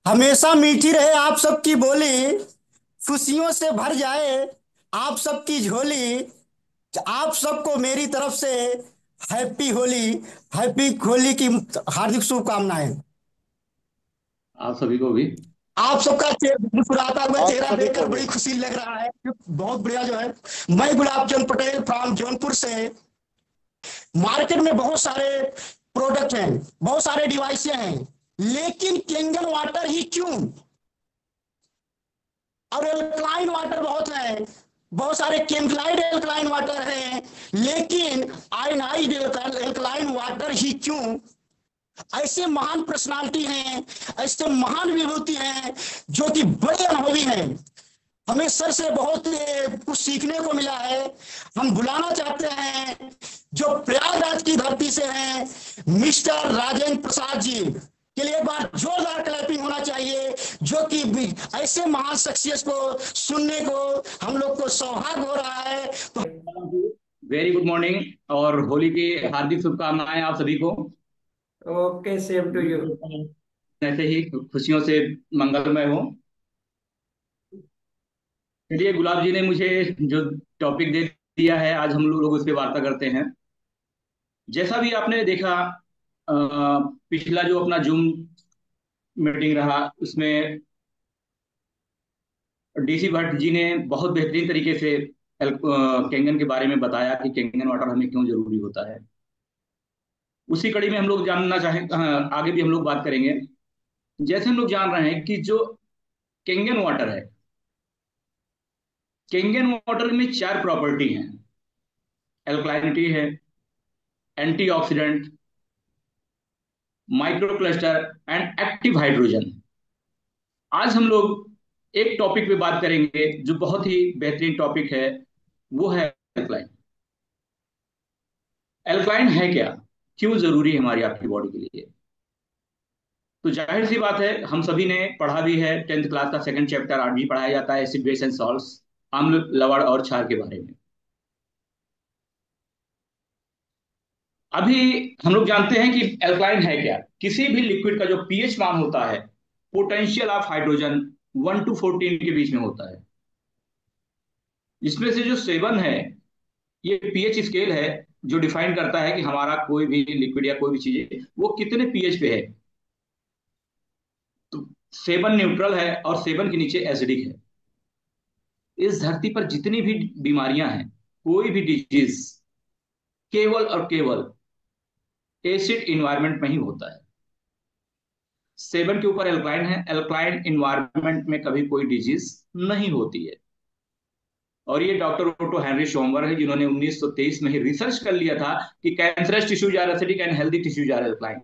हमेशा मीठी रहे आप सबकी बोली, खुशियों से भर जाए आप सबकी झोली। आप सबको मेरी तरफ से हैप्पी होली, हैप्पी होली की हार्दिक शुभकामनाएं। आप सभी को भी। आप सबका मुस्कुराता हुआ आप चेहरा सभी देखकर को भी। बड़ी खुशी लग रहा है। बहुत बढ़िया जो है। मैं गुलाब चंद पटेल फ्रॉम जौनपुर से। मार्केट में बहुत सारे प्रोडक्ट हैं, बहुत सारे डिवाइसें हैं, लेकिन किंगन वाटर ही क्यों? और एल्कलाइन वाटर बहुत है, बहुत सारे केम्पलाइड एल्कलाइन वाटर हैं, लेकिन आयनाइड एल्कलाइन वाटर ही क्यों? ऐसे महान पर्सनालिटी हैं, ऐसे महान विभूति हैं जो कि बड़े अनुभवी हैं। हमें सर से बहुत कुछ सीखने को मिला है। हम बुलाना चाहते हैं जो प्रयागराज की धरती से हैं, मिस्टर राजेंद्र प्रसाद जी के लिए एक बार जोरदार क्लैपिंग होना चाहिए, जो कि ऐसे महान शख्सियत को सुनने को हम लोग को सौभाग्य हो रहा है। तो वेरी गुड मॉर्निंग और होली की हार्दिक शुभकामनाएं आप सभी को। Okay, same to you. ऐसे ही खुशियों से मंगलमय हो। चलिए, गुलाब जी ने मुझे जो टॉपिक दे दिया है, आज हम लोग उस पर वार्ता करते हैं। जैसा भी आपने देखा, पिछला जो अपना जूम मीटिंग रहा, उसमें डीसी भट्ट जी ने बहुत बेहतरीन तरीके से केंगन के बारे में बताया कि केंगन वाटर हमें क्यों जरूरी होता है। उसी कड़ी में हम लोग जानना चाहें, आगे भी हम लोग बात करेंगे। जैसे हम लोग जान रहे हैं कि जो केंगन वाटर है, केंगन वाटर में चार प्रॉपर्टी हैं। एल्कलाइनिटी है, antioxidant, micro cluster and active hydrogen. आज हम लोग एक टॉपिक पे बात करेंगे जो बहुत ही बेहतरीन टॉपिक है, वो है एल्कलाइन। एल्कलाइन है क्या, क्यों जरूरी है हमारी आपकी बॉडी के लिए? तो जाहिर सी बात है, हम सभी ने पढ़ा भी है, 10th क्लास का सेकंड चैप्टर आज भी पढ़ाया जाता है, एसिड बेस एंड सॉल्ट्स, अम्ल लवण और क्षार के बारे में। अभी हम लोग जानते हैं कि एल्कलाइन है क्या। किसी भी लिक्विड का जो पीएच मान होता है, पोटेंशियल ऑफ हाइड्रोजन 1 to 14 के बीच में होता है। इसमें से जो 7 है, ये पीएच स्केल है जो डिफाइन करता है कि हमारा कोई भी लिक्विड या कोई भी चीज है वो कितने पीएच पे है। तो 7 न्यूट्रल है और 7 के नीचे एसिडिक है। इस धरती पर जितनी भी बीमारियां हैं, कोई भी डिजीज, केवल और केवल एसिड इन्वायरमेंट में ही होता है। 7 के ऊपर एल्कलाइन है, एल्कलाइन इन्वायरमेंट में कभी कोई डिजीज नहीं होती है। और ये डॉक्टर ओटो हेनरी शोमवर है जिन्होंने 1923 में ही रिसर्च कर लिया था कि cancerous tissues are acidic and healthy tissues are alkaline.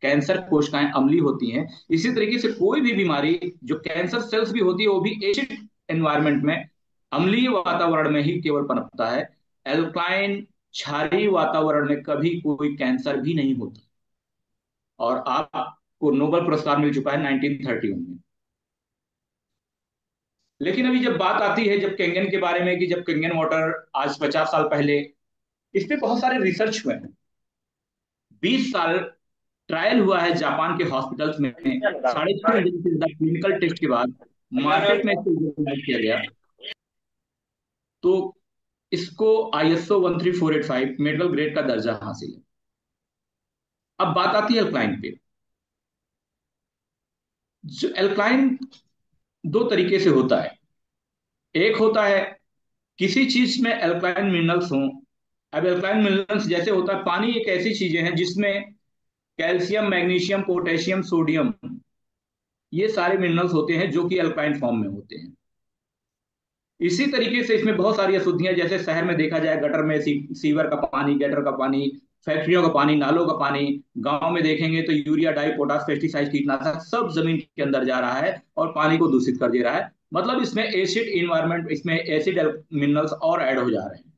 Cancer कोशिकाएं अम्लीय होती हैं, इसी तरीके से कोई भी बीमारी जो कैंसर सेल्स भी होती है वो भी एसिड एनवायरमेंट में, अम्लीय वातावरण में ही केवल पनपता है। एल्कलाइन क्षारीय वातावरण में कभी कोई कैंसर भी नहीं होता। और आपको नोबेल पुरस्कार मिल चुका है 1931 में। लेकिन अभी जब बात आती है जब केंगन के बारे में, कि जब केंगन वाटर आज 50 साल पहले, इस पे बहुत सारे रिसर्च हुए हैं। 20 साल ट्रायल हुआ है जापान के हॉस्पिटल्स में। 3.5 दिन के क्लिनिकल टेस्ट के बाद मार्केट में इसको लॉन्च किया गया। तो इसको आईएसओ 13485 मेडिकल ग्रेड का दर्जा हासिल है। अब बात आती है अल्कलाइन पे। जो एल्कलाइन दो तरीके से होता है। एक होता है किसी चीज में एल्कलाइन मिनरल्स हों। अब एल्कलाइन मिनरल्स जैसे होता है, पानी एक ऐसी चीजें हैं जिसमें कैल्शियम, मैग्नीशियम, पोटेशियम, सोडियम, ये सारे मिनरल्स होते हैं जो कि अल्काइन फॉर्म में होते हैं। इसी तरीके से इसमें बहुत सारी अशुद्धियां, जैसे शहर में देखा जाए गटर में सीवर का पानी, गटर का पानी, फैक्ट्रियों का पानी, नालों का पानी। गांव में देखेंगे तो यूरिया, डाई, पोटास, पेस्टिसाइड, कीटनाशक सब जमीन के अंदर जा रहा है और पानी को दूषित कर दे रहा है। मतलब इसमें एसिड इन्वायरमेंट, इसमें एसिड मिनरल्स और ऐड हो जा रहे हैं।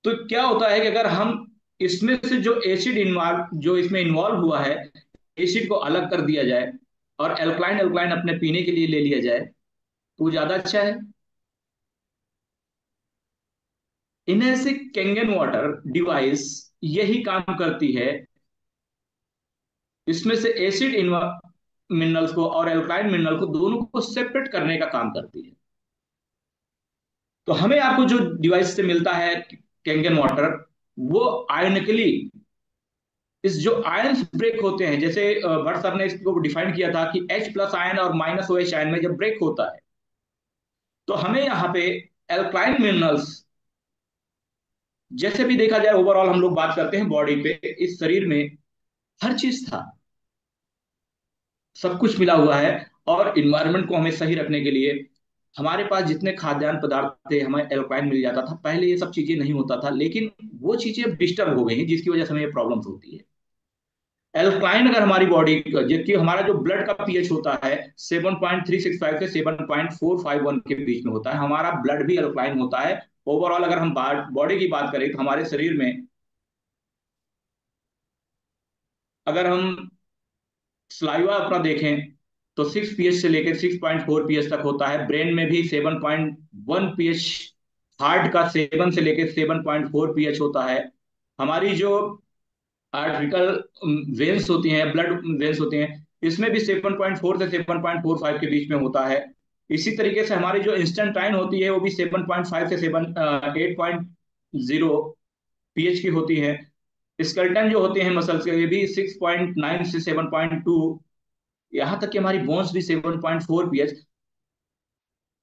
तो क्या होता है कि अगर हम इसमें से जो एसिड इन्वॉल्व, जो इसमें इन्वॉल्व हुआ है, एसिड को अलग कर दिया जाए और एल्कलाइन एल्कलाइन अपने पीने के लिए ले लिया जाए, तो वो ज्यादा अच्छा है। इन्हें से केंगन वाटर डिवाइस यही काम करती है। इसमें से एसिड मिनरल्स को और एल्कलाइन मिनरल को दोनों को सेपरेट करने का काम करती है। तो हमें आपको जो डिवाइस से मिलता है कैंगन वाटर, वो आयनिकली इस जो आयंस ब्रेक होते हैं, जैसे भट्ट सर ने इसको डिफाइन किया था कि H प्लस आयन और माइनस OH आयन में जब ब्रेक होता है, तो हमें यहाँ पे एल्कलाइन मिनरल्स, जैसे भी देखा जाए ओवरऑल हम लोग बात करते हैं बॉडी पे, इस शरीर में हर चीज था, सब कुछ मिला हुआ है। और इन्वायरमेंट को हमें सही रखने के लिए हमारे पास जितने खाद्यान्न पदार्थ थे हमें एल्कलाइन मिल जाता था। पहले ये सब चीजें नहीं होता था, लेकिन वो चीजें अब डिस्टर्ब हो गई हैं, जिसकी वजह से हमें ये प्रॉब्लम्स होती है। एल्कलाइन अगर हमारी बॉडी, जबकि हमारा जो ब्लड का पीएच होता है 7.365 से 7.451 के बीच में होता है, हमारा ब्लड भी एल्कलाइन होता है। ओवरऑल अगर हम बॉडी की बात करें तो हमारे शरीर में अगर हम सलाइवा अपना देखें तो 6 pH से लेकर 6.4 pH तक होता है। ब्रेन में भी 7.1 pH, हार्ट का 7 से लेकर 7.4 pH होता है। हमारी जो आर्टिकल वेन्स होती हैं, ब्लड वेन्स होती हैं, इसमें भी 7.4 से 7.45 के बीच में होता है। इसी तरीके से हमारी जो इंस्टेंटाइन होती है वो भी 7.5 से 8.0 pH की होती है। स्केलेटन जो होते हैं मसल्स के, ये भी 6.9 से 7.2, यहाँ तक कि हमारी बोन्स भी 7.4 pH।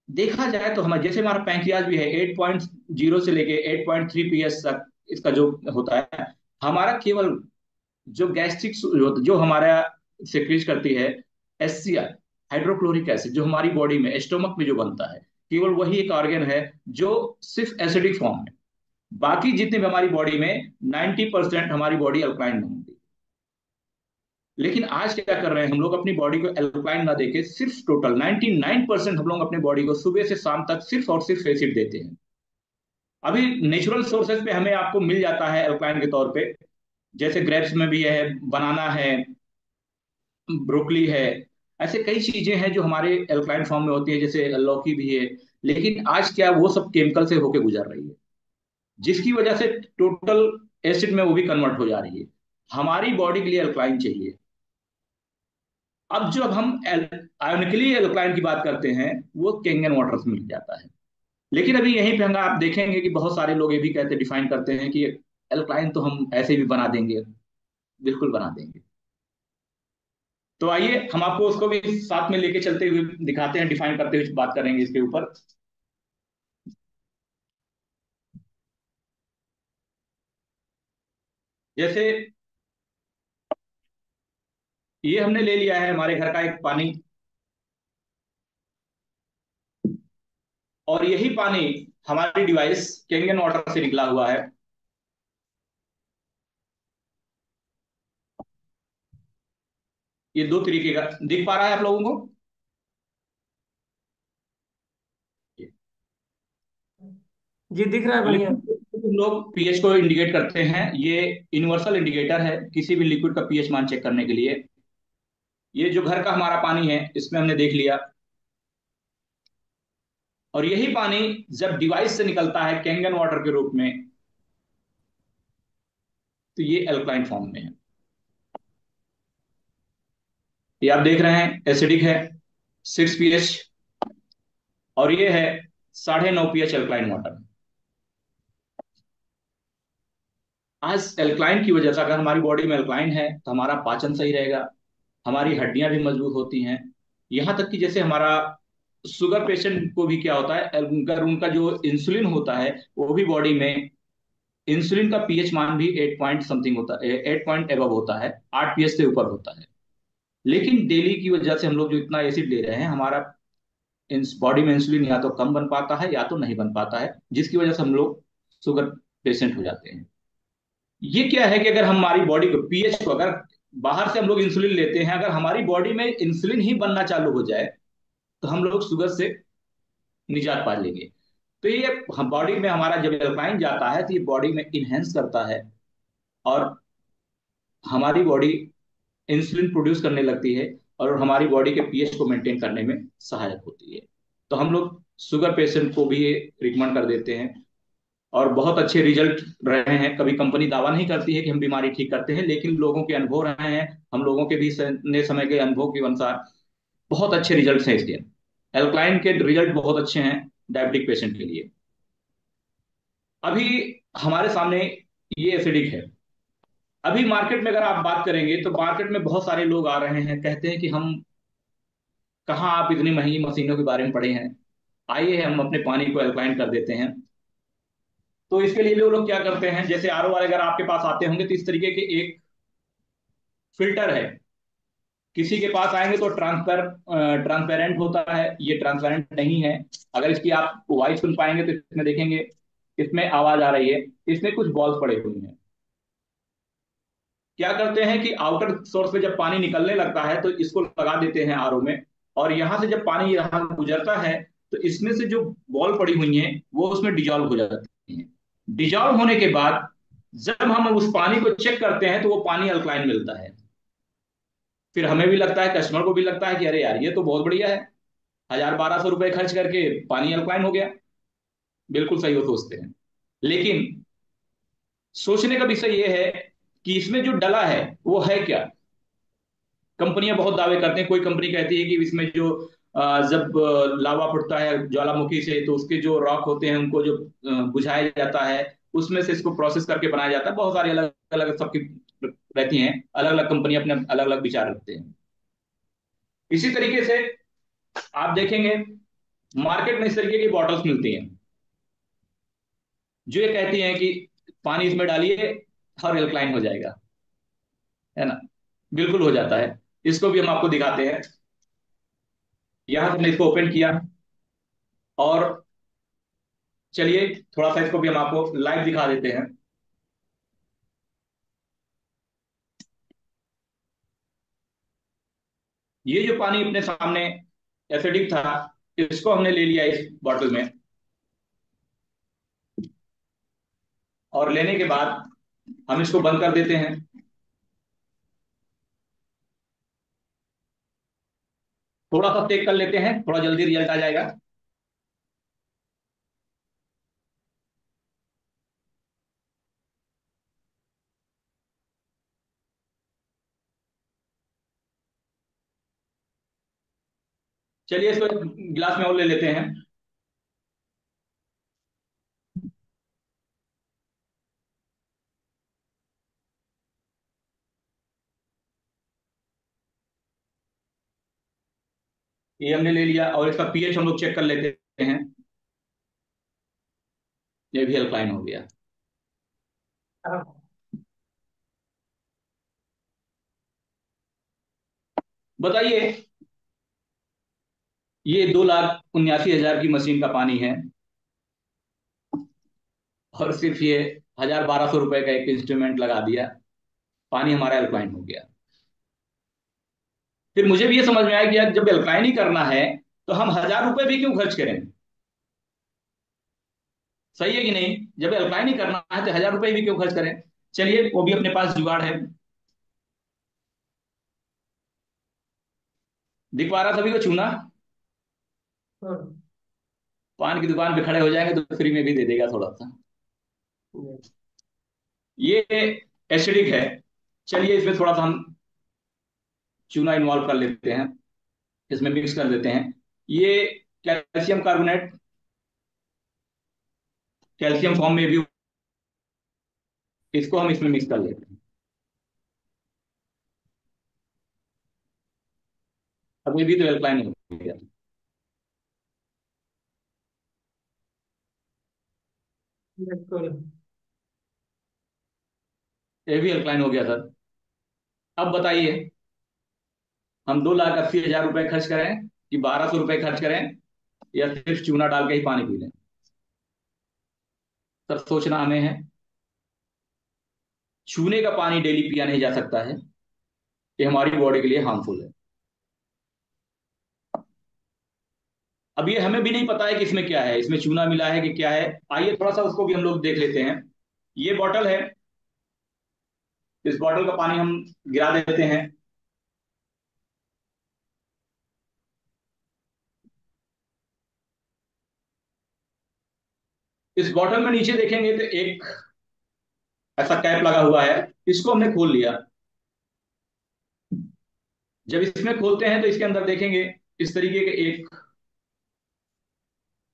देखा जाए तो हमारे जैसे हमारा पैंक्रियाज भी है 8.0 से लेके 8.3 pH तक इसका जो होता है। हमारा केवल जो गैस्ट्रिक जो हमारा सिक्रीज करती है HCl, हाइड्रोक्लोरिक एसिड, जो हमारी बॉडी में स्टोमक में जो बनता है, केवल वही एक ऑर्गन है जो सिर्फ एसिडिक फॉर्म में। बाकी जितने भी हमारी बॉडी में 90% हमारी बॉडी अल्कलाइन में होती है। लेकिन आज क्या कर रहे हैं हम लोग, अपनी बॉडी को एल्कलाइन ना देके सिर्फ टोटल 99% हम लोग अपनी बॉडी को सुबह से शाम तक सिर्फ और सिर्फ एसिड देते हैं। अभी नेचुरल सोर्सेज पे हमें आपको मिल जाता है एल्कलाइन के तौर पे, जैसे ग्रेप्स में भी है, बनाना है, ब्रोकली है, ऐसे कई चीजें हैं जो हमारे एल्कलाइन फॉर्म में होती है, जैसे लौकी भी है। लेकिन आज क्या वो सब केमिकल से होके गुजर रही है, जिसकी वजह से टोटल एसिड में वो भी कन्वर्ट हो जा रही है। हमारी बॉडी के लिए एल्कलाइन चाहिए। अब जब हम आयोनिकली एल्कलाइन की बात करते हैं, वो कैंगन वाटर से मिल जाता है। लेकिन अभी यहीं पे हम आप देखेंगे कि बहुत सारे लोग ये भी कहते डिफाइन करते हैं कि एल्कलाइन तो हम ऐसे भी बना देंगे। बिल्कुल बना देंगे। तो आइए हम आपको उसको भी साथ में लेके चलते हुए दिखाते हैं, डिफाइन करते हुए बात करेंगे इसके ऊपर। जैसे ये हमने ले लिया है हमारे घर का एक पानी, और यही पानी हमारी डिवाइस कैंगन वाटर से निकला हुआ है। ये दो तरीके का दिख पा रहा है आप लोगों को। जी दिख रहा है तो बढ़िया। लिक्विड हम लोग पीएच को इंडिकेट करते हैं। ये यूनिवर्सल इंडिकेटर है किसी भी लिक्विड का पीएच मान चेक करने के लिए। ये जो घर का हमारा पानी है इसमें हमने देख लिया, और यही पानी जब डिवाइस से निकलता है कैंगन वाटर के रूप में, तो ये एल्कलाइन फॉर्म में है। ये आप देख रहे हैं एसिडिक है 6 pH, और ये है 9.5 pH एल्कलाइन वाटर। आज एल्कलाइन की वजह से अगर हमारी बॉडी में एल्कलाइन है तो हमारा पाचन सही रहेगा, हमारी हड्डियां भी मजबूत होती हैं। यहां तक कि जैसे हमारा शुगर पेशेंट को भी क्या होता है, अगर उनका जो इंसुलिन होता है वो भी बॉडी में, इंसुलिन का पीएच मान भी 8 पॉइंट समथिंग होता है, 8 पॉइंट एबव होता है, 8 pH से ऊपर होता है। लेकिन डेली की वजह से हम लोग जो इतना एसिड ले रहे हैं, हमारा बॉडी में इंसुलिन या तो कम बन पाता है या तो नहीं बन पाता है, जिसकी वजह से हम लोग शुगर पेशेंट हो जाते हैं। ये क्या है कि अगर हमारी बॉडी को पीएच को, अगर बाहर से हम लोग इंसुलिन लेते हैं, अगर हमारी बॉडी में इंसुलिन ही बनना चालू हो जाए तो हम लोग शुगर से निजात पा लेंगे। तो ये हम बॉडी में हमारा जब एल्कलाइन जाता है तो ये बॉडी में इनहेंस करता है, और हमारी बॉडी इंसुलिन प्रोड्यूस करने लगती है, और हमारी बॉडी के पीएच को मेंटेन करने में सहायक होती है। तो हम लोग शुगर पेशेंट को भी ये रिकमेंड कर देते हैं। और बहुत अच्छे रिजल्ट रहे हैं। कभी कंपनी दावा नहीं करती है कि हम बीमारी ठीक करते हैं, लेकिन लोगों के अनुभव रहे हैं, हम लोगों के भी समय के अनुभव के अनुसार बहुत अच्छे रिजल्ट हैं इसके। एल्कलाइन के रिजल्ट बहुत अच्छे हैं डायबिटिक पेशेंट के लिए। अभी हमारे सामने ये एसिडिक है। अभी मार्केट में अगर आप बात करेंगे तो मार्केट में बहुत सारे लोग आ रहे हैं, कहते हैं कि हम कहाँ आप इतनी महंगी मशीनों के बारे में पढ़े हैं, आइए हम अपने पानी को एल्कलाइन कर देते हैं। तो इसके लिए लोग क्या करते हैं, जैसे आरओ वाले अगर आपके पास आते होंगे तो इस तरीके के एक फिल्टर है। किसी के पास आएंगे तो ट्रांसपेरेंट होता है, ये ट्रांसपेरेंट नहीं है। अगर इसकी आप वॉइस सुन पाएंगे तो इसमें देखेंगे इसमें आवाज आ रही है, इसमें कुछ बॉल्स पड़े हुए हैं। क्या करते हैं कि आउटर सोर्स पे जब पानी निकलने लगता है तो इसको लगा देते हैं आरओ में, और यहां से जब पानी यहाँ गुजरता है तो इसमें से जो बॉल पड़ी हुई है वो उसमें डिजॉल्व हो जाती है। डिजॉल्व होने के बाद जब हम उस पानी को चेक करते हैं तो वो पानी अल्कलाइन मिलता है। फिर हमें भी लगता है, कस्टमर को भी लगता है कि अरे यार ये तो बहुत बढ़िया है, 1000-1200 रुपए खर्च करके पानी अल्कलाइन हो गया। बिल्कुल सही हो सोचते हैं, लेकिन सोचने का विषय ये है कि इसमें जो डला है वो है क्या। कंपनियां बहुत दावे करते हैं। कोई कंपनी कहती है कि इसमें जो जब लावा फूटता है ज्वालामुखी से तो उसके जो रॉक होते हैं उनको जो बुझाया जाता है, उसमें से इसको प्रोसेस करके बनाया जाता है। बहुत सारी अलग अलग सबकी रहती हैं, अलग अलग कंपनी अपने अलग अलग विचार रखते हैं। इसी तरीके से आप देखेंगे मार्केट में इस तरीके की बॉटल्स मिलती हैं जो ये कहती हैं कि पानी इसमें डालिए और एल्कलाइन हो जाएगा, है ना। बिल्कुल हो जाता है। इसको भी हम आपको दिखाते हैं। यहां से हमने इसको ओपन किया, और चलिए थोड़ा सा इसको भी हम आपको लाइव दिखा देते हैं। ये जो पानी अपने सामने एसिडिक था, इसको हमने ले लिया इस बॉटल में, और लेने के बाद हम इसको बंद कर देते हैं। थोड़ा सा चेक कर लेते हैं, थोड़ा जल्दी रिजल्ट आ जाएगा। चलिए इसको गिलास में और ले लेते हैं। ये हमने ले लिया, और इसका पीएच हम लोग चेक कर लेते हैं। ये भी अल्कलाइन हो गया। बताइए, ये 2,79,000 की मशीन का पानी है, और सिर्फ ये 1000-1200 रुपए का एक इंस्ट्रूमेंट लगा दिया, पानी हमारा अल्कलाइन हो गया। फिर मुझे भी ये समझ में आया कि यार जब अल्कलाइन ही करना है तो हम 1000 रुपए भी क्यों खर्च करें। सही है कि नहीं। जब अल्कलाइन ही करना है तो 1000 रुपए भी क्यों खर्च करें। चलिए वो भी अपने पास जुगाड़ है। दिख पा रहा सभी को चूना। हाँ। पान की दुकान पे खड़े हो जाएंगे तो फ्री में भी दे देगा थोड़ा सा। ये एसिडिक है। चलिए इसमें थोड़ा सा हम चूना इन्वॉल्व कर लेते हैं, इसमें मिक्स कर देते हैं। ये कैल्शियम कार्बोनेट कैल्शियम फॉर्म में भी, इसको हम इसमें मिक्स कर लेते हैं। अब ये भी तो एल्कलाइन हो गया। बिल्कुल। ये भी अल्कलाइन हो गया सर। अब बताइए, हम 2,80,000 रुपए खर्च करें कि 1200 रुपए खर्च करें, या सिर्फ चूना डाल के ही पानी पी लें। सर सोचना हमें है। चूने का पानी डेली पिया नहीं जा सकता है, ये हमारी बॉडी के लिए हार्मफुल है। अब ये हमें भी नहीं पता है कि इसमें क्या है, इसमें चूना मिला है कि क्या है। आइए थोड़ा सा उसको भी हम लोग देख लेते हैं। ये बॉटल है, इस बॉटल का पानी हम गिरा देते हैं। इस बॉटल में नीचे देखेंगे तो एक ऐसा कैप लगा हुआ है, इसको हमने खोल लिया। जब इसमें खोलते हैं तो इसके अंदर देखेंगे इस तरीके के एक,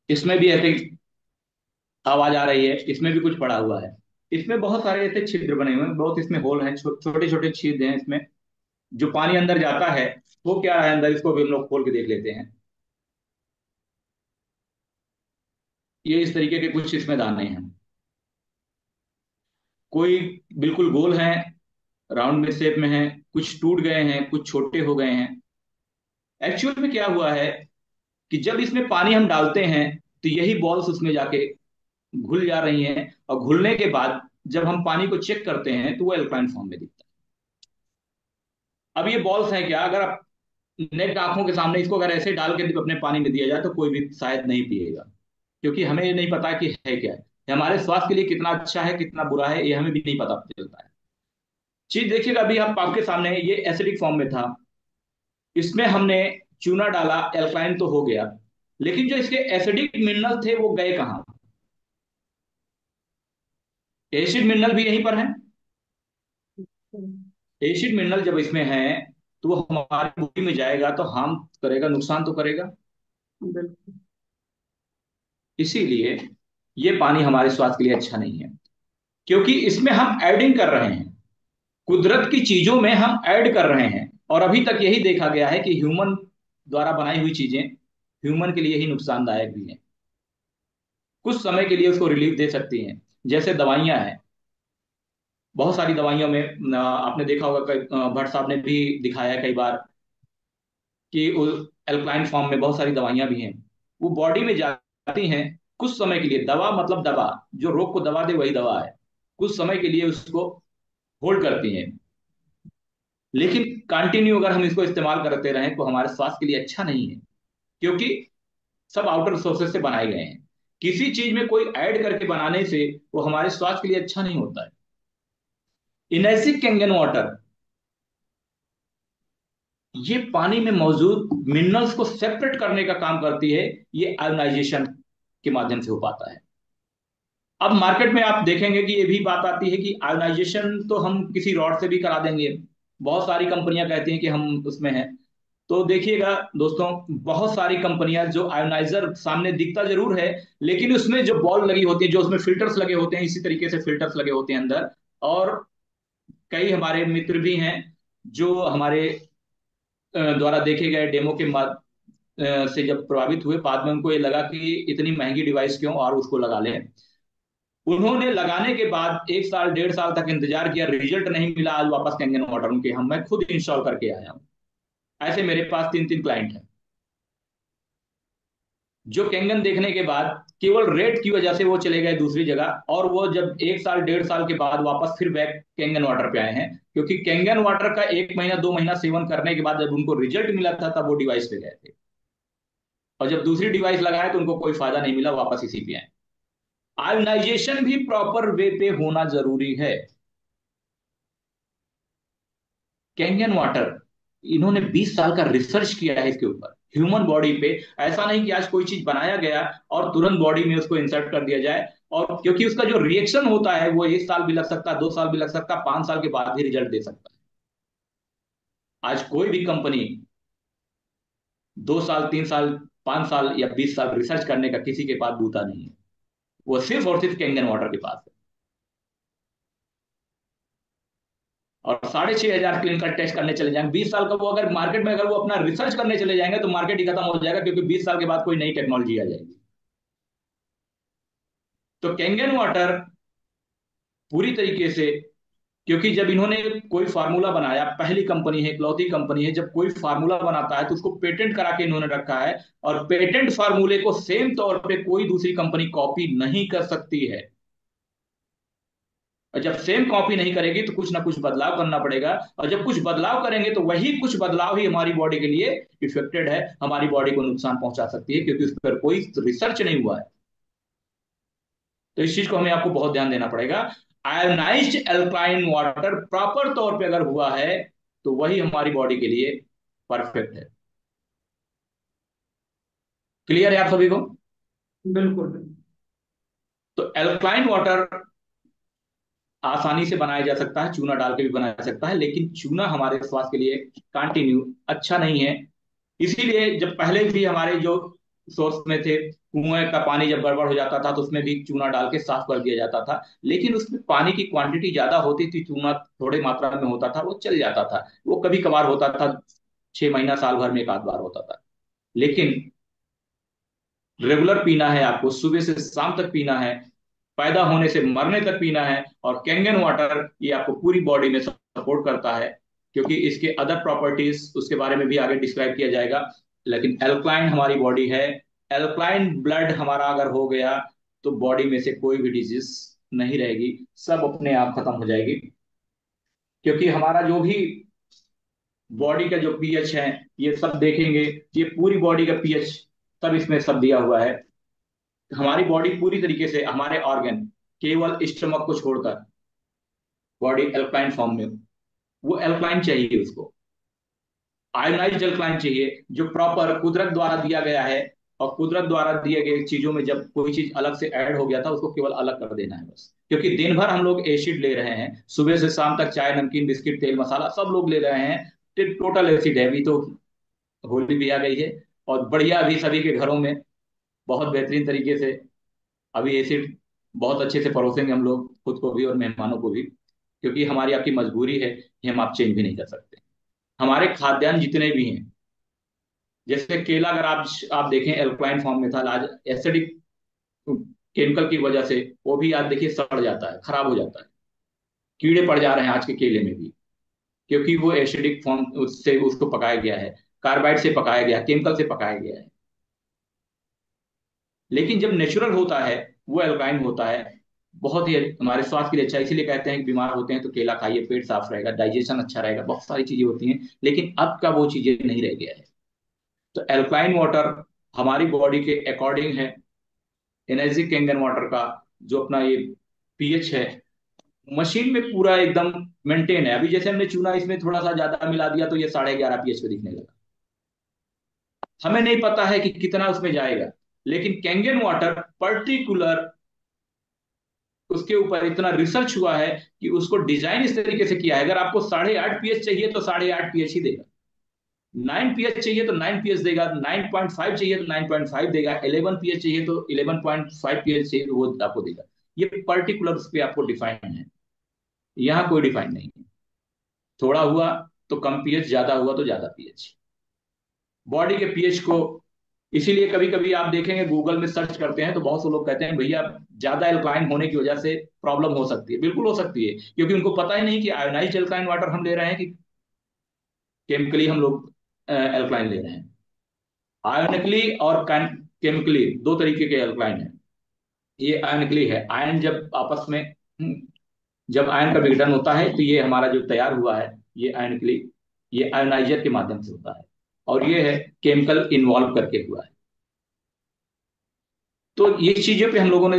इसमें भी ऐसे आवाज आ रही है, इसमें भी कुछ पड़ा हुआ है। इसमें बहुत सारे ऐसे छिद्र बने हुए हैं, बहुत इसमें होल हैं, छोटे छोटे छिद्र हैं इसमें। जो पानी अंदर जाता है वो क्या है अंदर, इसको भी हम लोग खोल के देख लेते हैं। ये इस तरीके के कुछ इसमें दाने हैं, कोई बिल्कुल गोल हैं, राउंड में शेप में हैं, कुछ टूट गए हैं, कुछ छोटे हो गए हैं। एक्चुअल में क्या हुआ है कि जब इसमें पानी हम डालते हैं तो यही बॉल्स उसमें जाके घुल जा रही हैं, और घुलने के बाद जब हम पानी को चेक करते हैं तो वो एल्कलाइन फॉर्म में दिखता है। अब ये बॉल्स हैं क्या, अगर आप नेट आंखों के सामने इसको अगर ऐसे डाल के अपने पानी में दिया जाए तो कोई भी शायद नहीं पिएगा, क्योंकि हमें ये नहीं पता कि है क्या है, ये हमारे स्वास्थ्य के लिए कितना अच्छा है कितना बुरा है ये हमें भी नहीं पता चलता है। चीज देखिएगा, अभी आप आपके सामने ये एसिडिक फॉर्म में था, इसमें हमने चूना डाला, एल्कलाइन तो हो गया, लेकिन जो इसके एसिडिक मिनरल थे वो गए कहाँ? एसिड मिनरल भी यहीं पर है। एसिड मिनरल जब इसमें है तो वो हमारी बॉडी में जाएगा तो हार्म करेगा, नुकसान तो करेगा। बिल्कुल। इसीलिए ये पानी हमारे स्वास्थ्य के लिए अच्छा नहीं है, क्योंकि इसमें हम एडिंग कर रहे हैं, कुदरत की चीजों में हम ऐड कर रहे हैं। और अभी तक यही देखा गया है कि ह्यूमन द्वारा बनाई हुई चीजें ह्यूमन के लिए ही नुकसानदायक भी हैं, कुछ समय के लिए उसको रिलीफ दे सकती हैं। जैसे दवाइयां हैं, बहुत सारी दवाइयों में आपने देखा होगा, भट्ट साहब ने भी दिखाया है कई बार कि एल्कलाइन फॉर्म में बहुत सारी दवाइयां भी हैं, वो बॉडी में जाती हैं कुछ समय के लिए। दवा मतलब दवा, जो रोग को दवा दे वही दवा है, कुछ समय के लिए उसको होल्ड करती हैं। लेकिन कंटिन्यू अगर हम इसको इस्तेमाल करते रहें तो हमारे स्वास्थ्य के लिए अच्छा नहीं है, क्योंकि सब आउटर सोर्सेज से बनाए गए हैं। किसी चीज में कोई ऐड करके बनाने से वो हमारे स्वास्थ्य के लिए अच्छा नहीं होता है। इनर्जिक कैंगन वाटर ये पानी में मौजूद मिनरल्स को सेपरेट करने का काम करती है, ये आयोनाइजेशन के माध्यम से हो पाता है। अब मार्केट में आप देखेंगे कि ये भी बात आती है कि आयोनाइजेशन तो हम किसी रॉड से भी करा देंगे, बहुत सारी कंपनियां कहती हैं कि हम उसमें हैं। तो देखिएगा दोस्तों, बहुत सारी कंपनियां जो आयोनाइजर सामने दिखता जरूर है, लेकिन उसमें जो बॉल लगी होती है, जो उसमें फिल्टर्स लगे होते हैं, इसी तरीके से फिल्टर्स लगे होते हैं अंदर। और कई हमारे मित्र भी हैं जो हमारे द्वारा देखे गए डेमो के से जब प्रभावित हुए, बाद में उनको ये लगा कि इतनी महंगी डिवाइस क्यों और उसको लगा लें। उन्होंने लगाने के बाद 1 साल 1.5 साल तक इंतजार किया, रिजल्ट नहीं मिला, आज वापस कैंगन वाटर उनके हम मैं खुद इंस्टॉल करके आया हूं। ऐसे मेरे पास 3 3 क्लाइंट हैं जो कैंगन देखने के बाद केवल रेट की वजह से वो चले गए दूसरी जगह, और वो जब 1 साल 1.5 साल के बाद वापस फिर बैक कैंगन वाटर पे आए हैं, क्योंकि कैंगन वाटर का 1 महीना 2 महीना सेवन करने के बाद जब उनको रिजल्ट मिला था तब वो डिवाइस पे गए थे, और जब दूसरी डिवाइस लगाए तो उनको कोई फायदा नहीं मिला, वापस इसी पे आए। आयोनाइजेशन भी प्रॉपर वे पे होना जरूरी है। कैंगन वाटर इन्होंने 20 साल का रिसर्च किया है इसके ऊपर, ह्यूमन बॉडी पे। ऐसा नहीं कि आज कोई चीज बनाया गया और तुरंत बॉडी में उसको इंसर्ट कर दिया जाए, और क्योंकि उसका जो रिएक्शन होता है वो 1 साल भी लग सकता है, 2 साल भी लग सकता है, 5 साल के बाद भी रिजल्ट दे सकता है। आज कोई भी कंपनी 2 साल 3 साल 5 साल या 20 साल रिसर्च करने का किसी के पास बूता नहीं है, वो सिर्फ और सिर्फ कैंगन वाटर के पास है। और 6,500 क्लिनिकल टेस्ट करने चले जाएंगे 20 साल का, वो अगर मार्केट में अगर वो अपना रिसर्च करने चले जाएंगे तो मार्केट ही खत्म हो जाएगा, क्योंकि 20 साल के बाद कोई नई टेक्नोलॉजी आ जाएगी। तो कैंगन वाटर पूरी तरीके से, क्योंकि जब इन्होंने कोई फार्मूला बनाया, पहली कंपनी है, इकलौती कंपनी है, जब कोई फार्मूला बनाता है तो उसको पेटेंट करा के इन्होंने रखा है, और पेटेंट फार्मूले को सेम तौर पे कोई दूसरी कंपनी कॉपी नहीं कर सकती है। और जब सेम कॉपी नहीं करेगी तो कुछ ना कुछ बदलाव करना पड़ेगा, और जब कुछ बदलाव करेंगे तो वही कुछ बदलाव ही हमारी बॉडी के लिए इफेक्टेड है, हमारी बॉडी को नुकसान पहुंचा सकती है, क्योंकि उस पर कोई रिसर्च नहीं हुआ है। तो इस चीज को हमें आपको बहुत ध्यान देना पड़ेगा। आयोनाइज्ड एल्कलाइन वाटर प्रॉपर तौर पे अगर हुआ है तो वही हमारी बॉडी के लिए परफेक्ट है। क्लियर है आप सभी को? बिल्कुल। तो एल्कलाइन वाटर आसानी से बनाया जा सकता है, चूना डाल के भी बनाया जा सकता है, लेकिन चूना हमारे स्वास्थ्य के लिए कंटिन्यू अच्छा नहीं है। इसीलिए जब पहले भी हमारे जो सोर्स में थे, कुएं का पानी जब गड़बड़ हो जाता था तो उसमें भी चूना डाल के साफ कर दिया जाता था, लेकिन उसमें पानी की क्वांटिटी ज्यादा होती थी, चूना थोड़ी मात्रा में होता था, वो चल जाता था, वो कभी कभार होता था, 6 महीना साल भर में एक आध बार होता था। लेकिन रेगुलर पीना है आपको, सुबह से शाम तक पीना है, पैदा होने से मरने तक पीना है। और कैंगन वाटर ये आपको पूरी बॉडी में सपोर्ट करता है, क्योंकि इसके अदर प्रॉपर्टीज उसके बारे में भी आगे डिस्क्राइब किया जाएगा। लेकिन एल्कलाइन हमारी बॉडी है, एल्कलाइन ब्लड हमारा अगर हो गया तो बॉडी में से कोई भी डिजीज नहीं रहेगी, सब अपने आप खत्म हो जाएगी। क्योंकि हमारा जो भी बॉडी का जो पीएच है, ये सब देखेंगे, ये पूरी बॉडी का पीएच सब इसमें सब दिया हुआ है। हमारी बॉडी पूरी तरीके से, हमारे ऑर्गन केवल स्टमक को छोड़कर बॉडी एल्कलाइन फॉर्म में, वो एल्कलाइन चाहिए उसको, आयोनाइज्ड एल्कलाइन चाहिए, जो प्रॉपर कुदरत द्वारा दिया गया है। और कुदरत द्वारा दिए गए चीजों में जब कोई चीज अलग से ऐड हो गया था, उसको केवल अलग कर देना है बस। क्योंकि दिन भर हम लोग एसिड ले रहे हैं, सुबह से शाम तक चाय नमकीन बिस्किट तेल मसाला सब लोग ले रहे हैं, टोटल एसिड है। अभी तो होली भी आ गई है, और बढ़िया अभी सभी के घरों में बहुत बेहतरीन तरीके से अभी एसिड बहुत अच्छे से परोसेंगे हम लोग, खुद को भी और मेहमानों को भी, क्योंकि हमारी आपकी मजबूरी है, ये हम आप चेंज भी नहीं कर सकते। हमारे खाद्यान्न जितने भी हैं, जैसे केला अगर आप देखें एल्कलाइन फॉर्म में था, आज एसिडिक केमिकल की वजह से वो भी आज देखिए सड़ जाता है, खराब हो जाता है, कीड़े पड़ जा रहे हैं आज के केले में भी, क्योंकि वो एसिडिक फॉर्म उससे उसको पकाया गया है, कार्बाइड से पकाया गया है, केमिकल से पकाया गया है। लेकिन जब नेचुरल होता है, वो एल्काइन होता है, बहुत ही हमारे स्वास्थ्य के लिए अच्छा है। इसीलिए कहते हैं कि बीमार होते हैं तो केला खाइए, पेट साफ रहेगा, डाइजेशन अच्छा रहेगा, बहुत सारी चीजें होती हैं। लेकिन अब का वो चीजें नहीं रह गया है। तो एल्कलाइन वाटर हमारी बॉडी के अकॉर्डिंग है। एनर्जी कैंगन वाटर का जो अपना ये पीएच है, मशीन में पूरा एकदम मेंटेन है। अभी जैसे हमने चूना इसमें थोड़ा सा ज्यादा मिला दिया तो ये 11.5 पीएच पे दिखने लगा, हमें नहीं पता है कि कितना उसमें जाएगा। लेकिन कैंगन वाटर पर्टिकुलर उसके ऊपर इतना रिसर्च हुआ है कि उसको डिजाइन इस तरीके से किया है, अगर आपको 8.5 पीएच चाहिए तो 8.5 पीएच ही देगा, 9 पीएच चाहिए तो 9 पीएच देगा, 9.5 चाहिए तो 9.5 देगा, 11 पीएच चाहिए तो 11.5 पीएच चाहिए तो वो आपको देगा। ये पर्टिकुलर उस पर आपको डिफाइन है, यहाँ कोई डिफाइन नहीं है। थोड़ा हुआ तो कम पीएच, ज्यादा हुआ तो ज्यादा पीएच, बॉडी के पीएच को। इसीलिए कभी कभी आप देखेंगे गूगल में सर्च करते हैं तो बहुत से लोग कहते हैं भैया ज्यादा एल्कलाइन होने की वजह से प्रॉब्लम हो सकती है। बिल्कुल हो सकती है, क्योंकि उनको पता ही नहीं कि आयोनाइज्ड एल्कलाइन वाटर हम ले रहे हैं कि केमिकली हम लोग एल्कलाइन ले रहे हैं। आयोनिकली और केमिकली दो तरीके के एल्कलाइन है। ये आयोनिकली है, आयन जब आपस में जब आयन का विघटन होता है तो ये हमारा जो तैयार हुआ है, ये आयोनिकली, ये आयोनाइजर के माध्यम से होता है, और ये है केमिकल इन्वॉल्व करके हुआ है। तो ये चीजों पे हम लोगों ने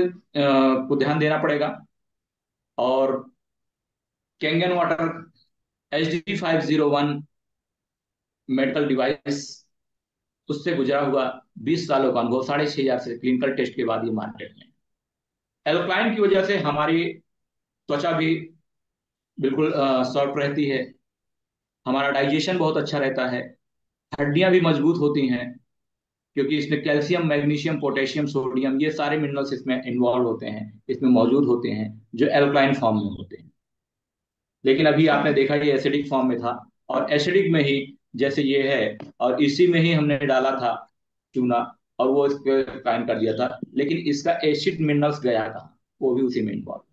को ध्यान देना पड़ेगा। और Kangen water HD501 medical device, उससे गुजरा हुआ 20 सालों का अनुभव, 6,500 से क्लिनिकल टेस्ट के बाद ये मार्केट में। एल्कलाइन की वजह से हमारी त्वचा भी बिल्कुल सॉफ्ट रहती है, हमारा डाइजेशन बहुत अच्छा रहता है, हड्डियां भी मजबूत होती हैं, क्योंकि इसमें कैल्शियम मैग्नीशियम पोटेशियम सोडियम ये सारे मिनरल्स इसमें इन्वॉल्व होते हैं, इसमें मौजूद होते हैं, जो एल्कलाइन फॉर्म में होते हैं। लेकिन अभी आपने देखा ये एसिडिक फॉर्म में था, और एसिडिक में ही जैसे ये है, और इसी में ही हमने डाला था चूना, और वो इसको कायम कर दिया था, लेकिन इसका एसिड मिनरल्स गया था, वो भी उसी में इन्वॉल्व।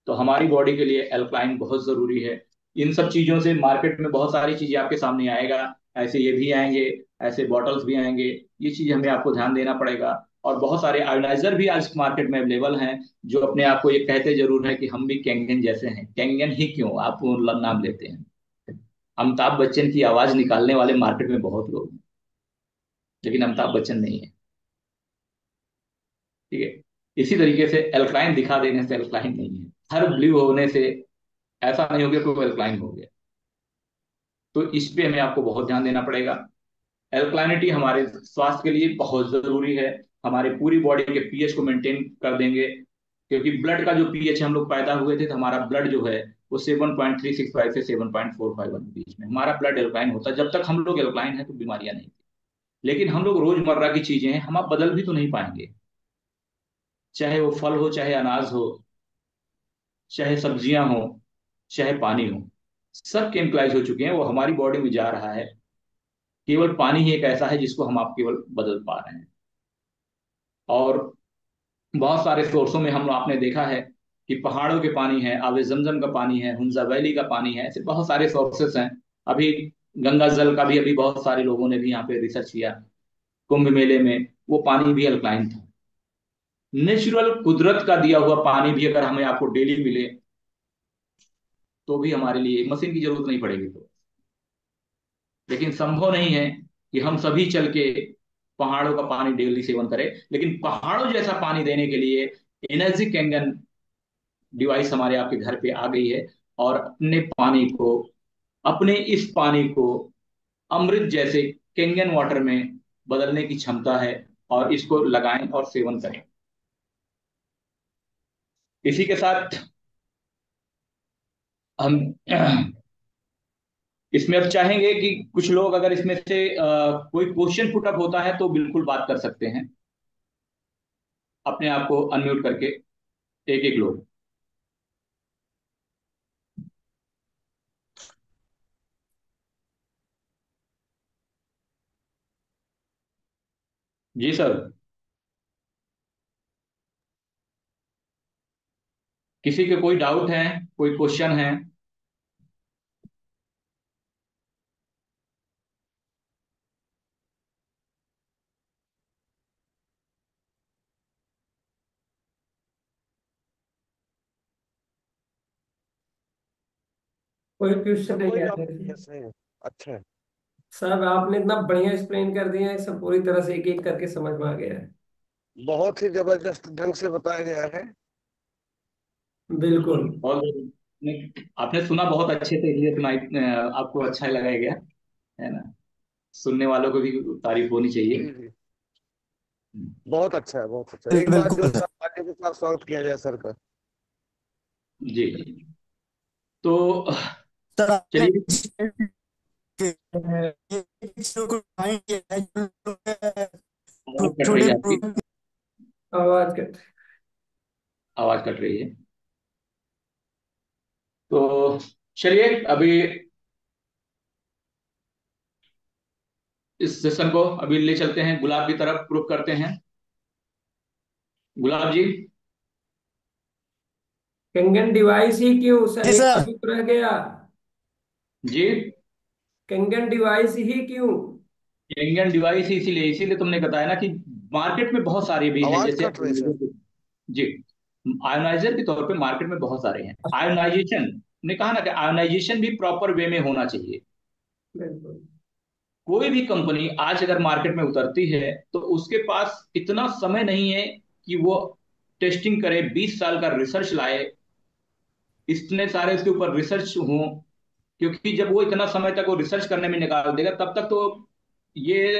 तो हमारी बॉडी के लिए एल्कलाइन बहुत जरूरी है। इन सब चीजों से मार्केट में बहुत सारी चीजें आपके सामने आएगा, ऐसे ये भी आएंगे, ऐसे बॉटल्स भी आएंगे, ये चीज हमें आपको ध्यान देना पड़ेगा। और बहुत सारे आयोनाइजर भी आज मार्केट में अवेलेबल हैं, जो अपने आप को ये कहते जरूर है कि हम भी कैंगन जैसे हैं। कैंगन ही क्यों, आप वो नाम लेते हैं, अमिताभ बच्चन की आवाज निकालने वाले मार्केट में बहुत लोग हैं, लेकिन अमिताभ बच्चन नहीं है। ठीक है, इसी तरीके से एल्कलाइन दिखा देने से एल्कलाइन नहीं है, हर ब्लू होने से ऐसा नहीं हो गया कोई एल्कलाइन हो गया। तो इस पे हमें आपको बहुत ध्यान देना पड़ेगा। एल्कलाइनिटी हमारे स्वास्थ्य के लिए बहुत जरूरी है। हमारे पूरी बॉडी के पीएच को मेंटेन कर देंगे। क्योंकि ब्लड का जो पीएच है, हम लोग पैदा हुए थे तो हमारा ब्लड जो है वो 7.365 से 7.451 के बीच में हमारा ब्लड एल्कलाइन होता है। जब तक हम लोग एल्कलाइन है तो बीमारियां नहीं थी। लेकिन हम लोग रोजमर्रा की चीजें हैं, हम आप बदल भी तो नहीं पाएंगे। चाहे वो फल हो, चाहे अनाज हो, चाहे सब्जियां हो, चाहे पानी हो, सब केमिकलाइज हो चुके हैं, वो हमारी बॉडी में जा रहा है। केवल पानी ही एक ऐसा है जिसको हम आप केवल बदल पा रहे हैं। और बहुत सारे सोर्सों में हम आपने देखा है कि पहाड़ों के पानी है, आवे जमजम का पानी है, हुंजा वैली का पानी है, ऐसे बहुत सारे सोर्सेस हैं। अभी गंगा जल का भी अभी बहुत सारे लोगों ने भी यहाँ पे रिसर्च किया, कुंभ मेले में वो पानी भी अल्कलाइन था। नेचुरल कुदरत का दिया हुआ पानी भी अगर हमें आपको डेली मिले तो भी हमारे लिए मशीन की जरूरत नहीं पड़ेगी तो। लेकिन संभव नहीं है कि हम सभी चल के पहाड़ों का पानी डेली सेवन करें। लेकिन पहाड़ों जैसा पानी देने के लिए एनर्जी कैंगन डिवाइस हमारे आपके घर पे आ गई है। और अपने इस पानी को अमृत जैसे कैंगन वाटर में बदलने की क्षमता है। और इसको लगाएं और सेवन करें। इसी के साथ हम इसमें अब चाहेंगे कि कुछ लोग अगर इसमें से कोई क्वेश्चन पुट अप होता है तो बिल्कुल बात कर सकते हैं, अपने आप को अनम्यूट करके, एक एक लोग। जी सर। किसी के कोई डाउट है, कोई क्वेश्चन है? कोई क्वेश्चन सब नहीं कोई है डाउट सर नहीं जी। है, सही है। अच्छा है। सर आपने इतना बढ़िया एक्सप्लेन कर दिया है, सब पूरी तरह से एक एक करके समझ में आ गया है। बहुत ही जबरदस्त ढंग से बताया गया है। बिल्कुल। और आपने सुना बहुत अच्छे से, इसलिए सुनाई आपको अच्छा लगा गया, है ना? सुनने वालों को भी तारीफ होनी चाहिए। जी जी, बहुत अच्छा है, बहुत अच्छा है। एक बार बिल्कुल जो ताली के साथ स्वागत किया जाए सर का। जी। तो सर आपने चलिए। एक चीजों को find किया है, जो लोग हैं, आवाज कट रही थोड़े है आपकी। आवाज कट। आवाज कट रही है। तो चलिए अभी इस सेशन को अभी ले चलते हैं, गुलाब की तरफ प्रूव करते हैं। गुलाब जी। कंगन डिवाइस ही क्यों सर, जी एक सर। चूक रह गया। जी। कंगन डिवाइस ही क्यों? इंडियन डिवाइस ही इसीलिए इसीलिए तुमने बताया ना कि मार्केट में बहुत सारे भी हैं, आवाज जैसे कट रही सर। जी। आयोनाइजर के तौर पे मार्केट में बहुत सारे हैं। आयोनाइजेशन, ने कहा ना कि आयोनाइजेशन भी प्रॉपर वे में होना चाहिए। बिल्कुल। कोई भी कंपनी आज अगर मार्केट में उतरती है तो उसके पास इतना समय नहीं है कि वो टेस्टिंग करे, 20 साल का रिसर्च लाए, इतने सारे उसके ऊपर रिसर्च हो। क्योंकि जब वो इतना समय तक वो रिसर्च करने में निकाल देगा तब तक तो ये